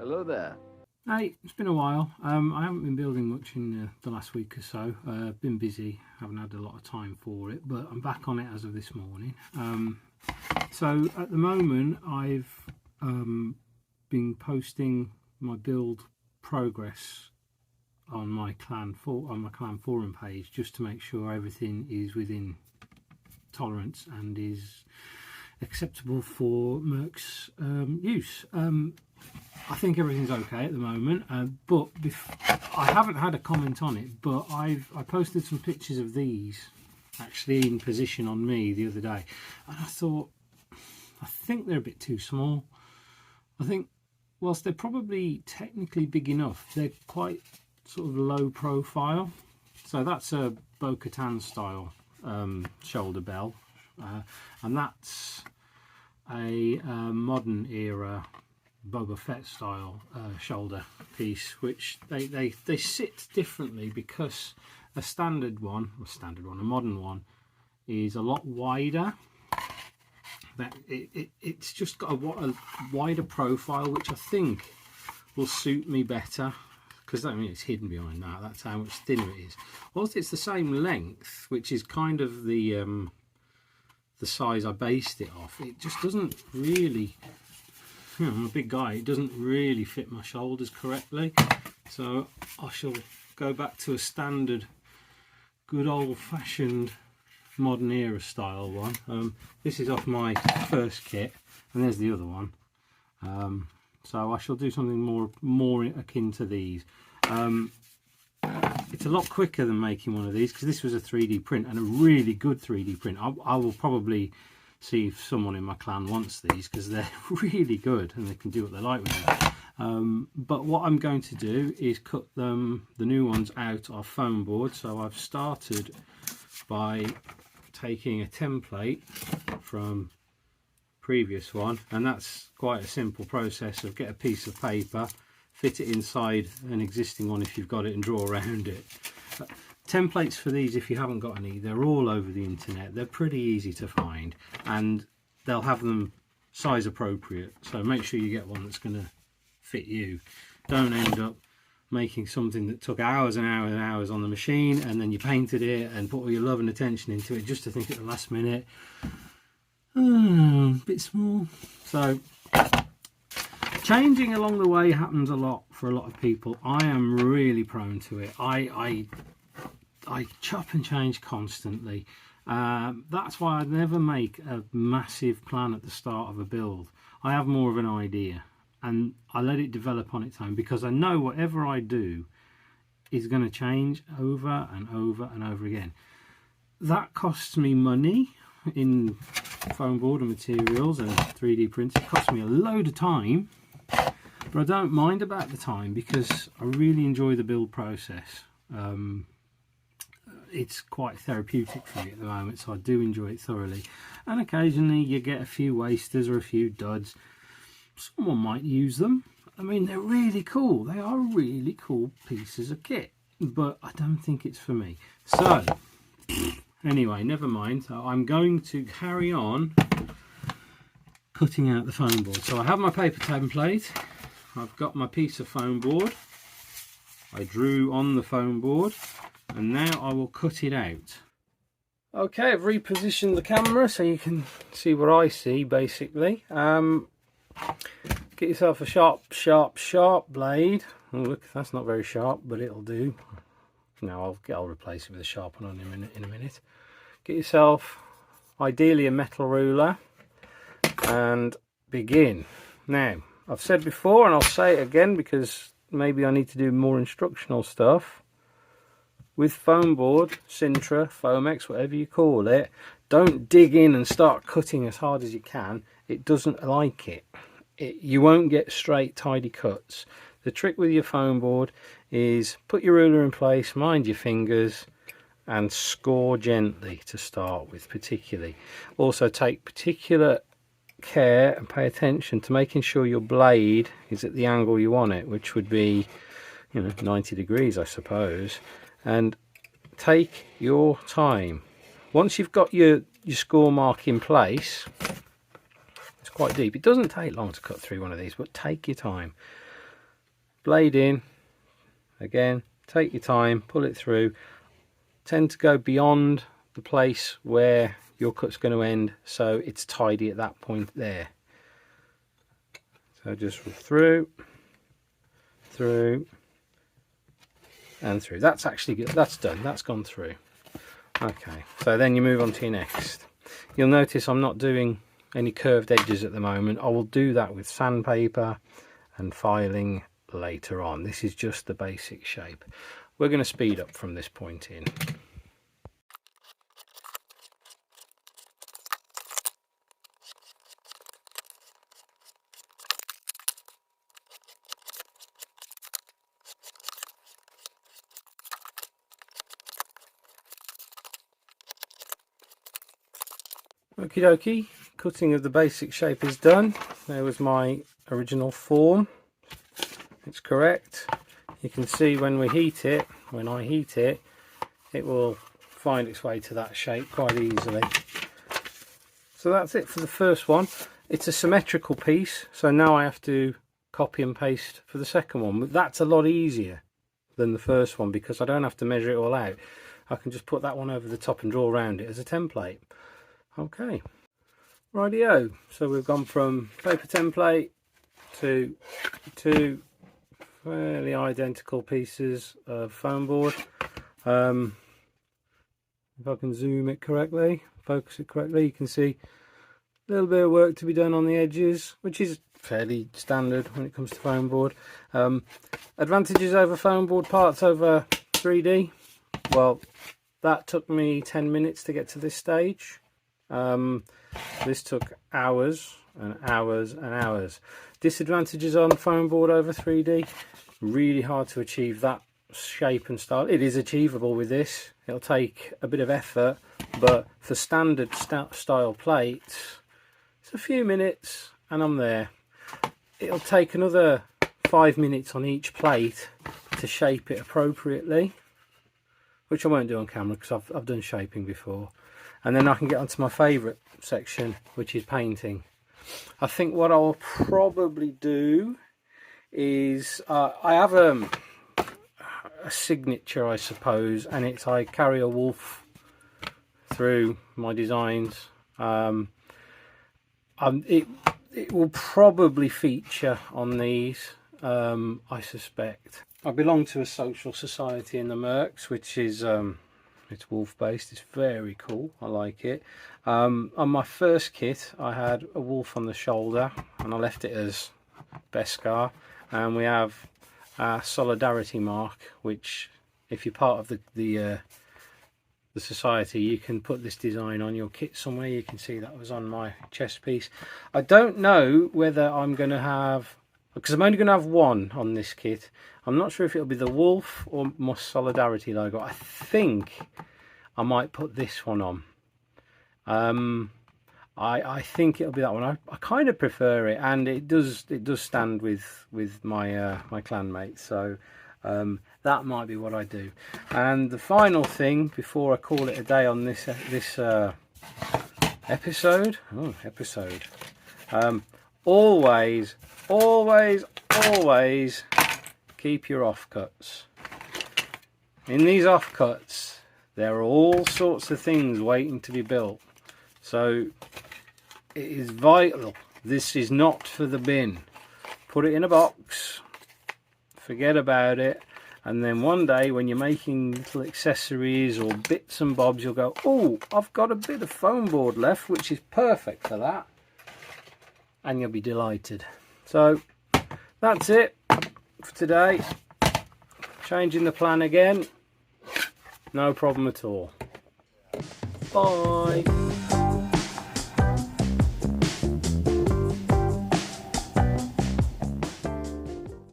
Hello there. Hey, it's been a while. I haven't been building much in the last week or so. Been busy, haven't had a lot of time for it, but I'm back on it as of this morning. So at the moment, I've been posting my build progress on my clan forum page, just to make sure everything is within tolerance and is acceptable for Merc's use. I think everything's okay at the moment, but I haven't had a comment on it, but I posted some pictures of these actually in position on me the other day, and I think they're a bit too small. I think whilst they're probably technically big enough, they're quite sort of low profile. So that's a Bo-Katan style shoulder bell, and that's a modern era Boba Fett style shoulder piece, which they sit differently because a a modern one is a lot wider. That it's just got a wider profile, which I think will suit me better, because I mean it's hidden behind that. That's how much thinner it is. Whilst it's the same length, which is kind of the size I based it off, it just doesn't really. I'm a big guy, it doesn't really fit my shoulders correctly, so I shall go back to a standard good old-fashioned modern era style one. This is off my first kit, and there's the other one. So I shall do something more akin to these. It's a lot quicker than making one of these, because this was a 3D print, and a really good 3D print. I will probably see if someone in my clan wants these, because they're really good and they can do what they like with them. But what I'm going to do is cut the new ones out of foam board. So I've started by taking a template from previous one, and that's quite a simple process of get a piece of paper, fit it inside an existing one if you've got it, and draw around it. Templates for these, if you haven't got any, they're all over the internet. They're pretty easy to find, and they'll have them size appropriate, so make sure you get one that's going to fit you. Don't end up making something that took hours and hours and hours on the machine, and then you painted it and put all your love and attention into it just to think at the last minute, oh, a bit small. So changing along the way happens a lot for a lot of people. I am really prone to it. I chop and change constantly. That's why I never make a massive plan at the start of a build. I have more of an idea, and I let it develop on its own, because I know whatever I do is going to change over and over and over again. That costs me money in foam board and materials and 3D prints. It costs me a load of time, but I don't mind about the time, because I really enjoy the build process. It's quite therapeutic for me at the moment, so I do enjoy it thoroughly. And occasionally you get a few wasters or a few duds. Someone might use them. I mean, they're really cool. They are really cool pieces of kit, but I don't think it's for me. So anyway, never mind. So I'm going to carry on cutting out the foam board. So I have my paper template. I've got my piece of foam board. I drew on the foam board, and now I will cut it out. Okay, I've repositioned the camera so you can see what I see, basically. Get yourself a sharp blade. Oh, look, that's not very sharp, but it'll do. No, I'll replace it with a sharp one in a minute. Get yourself, ideally, a metal ruler, and begin. Now, I've said before, and I'll say it again, because maybe I need to do more instructional stuff. With foam board, Sintra, Foamex, whatever you call it, don't dig in and start cutting as hard as you can. It doesn't like it. You won't get straight, tidy cuts. The trick with your foam board is put your ruler in place, mind your fingers, and score gently to start with, particularly. Also take particular care and pay attention to making sure your blade is at the angle you want it, which would be, 90 degrees, I suppose. And take your time. Once you've got your score mark in place, it's quite deep. It doesn't take long to cut through one of these, but take your time. blade in, again, take your time, pull it through, tend to go beyond the place where your cut's going to end, so it's tidy at that point there. So just through, and through. That's actually good. That's done. That's gone through. Okay, so then you move on to your next. You'll notice I'm not doing any curved edges at the moment. I will do that with sandpaper and filing later on. This is just the basic shape. We're going to speed up from this point in. Okie dokie, cutting of the basic shape is done. There was my original form. It's correct. You can see when we heat it, when I heat it, it will find its way to that shape quite easily. So that's it for the first one. It's a symmetrical piece, so now I have to copy and paste for the second one. But that's a lot easier than the first one because I don't have to measure it all out. I can just put that one over the top and draw around it as a template. Okay, rightio. So we've gone from paper template to two fairly identical pieces of foam board. If I can zoom it correctly, focus it correctly, you can see a little bit of work to be done on the edges, which is fairly standard when it comes to foam board. Advantages over foam board parts over 3D. Well, that took me 10 minutes to get to this stage. This took hours and hours and hours. Disadvantages on foam board over 3D, really hard to achieve that shape and style. It is achievable with this. It'll take a bit of effort, but for standard style plates, it's a few minutes and I'm there. It'll take another 5 minutes on each plate to shape it appropriately, which I won't do on camera because I've done shaping before. And then I can get onto my favourite section, which is painting. I think what I'll probably do is I have a signature, I suppose, and it's I carry a wolf through my designs. It will probably feature on these, I suspect. I belong to a social society in the Mercs, which is it's wolf based. It's very cool. I like it. On my first kit I had a wolf on the shoulder and I left it as Beskar, and we have a solidarity mark, which if you're part of the society, you can put this design on your kit somewhere. You can see that was on my chest piece. I don't know whether I'm going to have, because I'm only going to have one on this kit. I'm not sure if it'll be the wolf or my solidarity logo. I think I might put this one on. I think it'll be that one. I kind of prefer it, and it does stand with my my clanmates. So that might be what I do. And the final thing before I call it a day on this episode. Always keep your offcuts. In these offcuts, there are all sorts of things waiting to be built. So it is vital. This is not for the bin. Put it in a box, forget about it, and then one day when you're making little accessories or bits and bobs, you'll go, oh, I've got a bit of foam board left, which is perfect for that. And you'll be delighted. So that's it for today. Changing the plan again, no problem at all. Bye.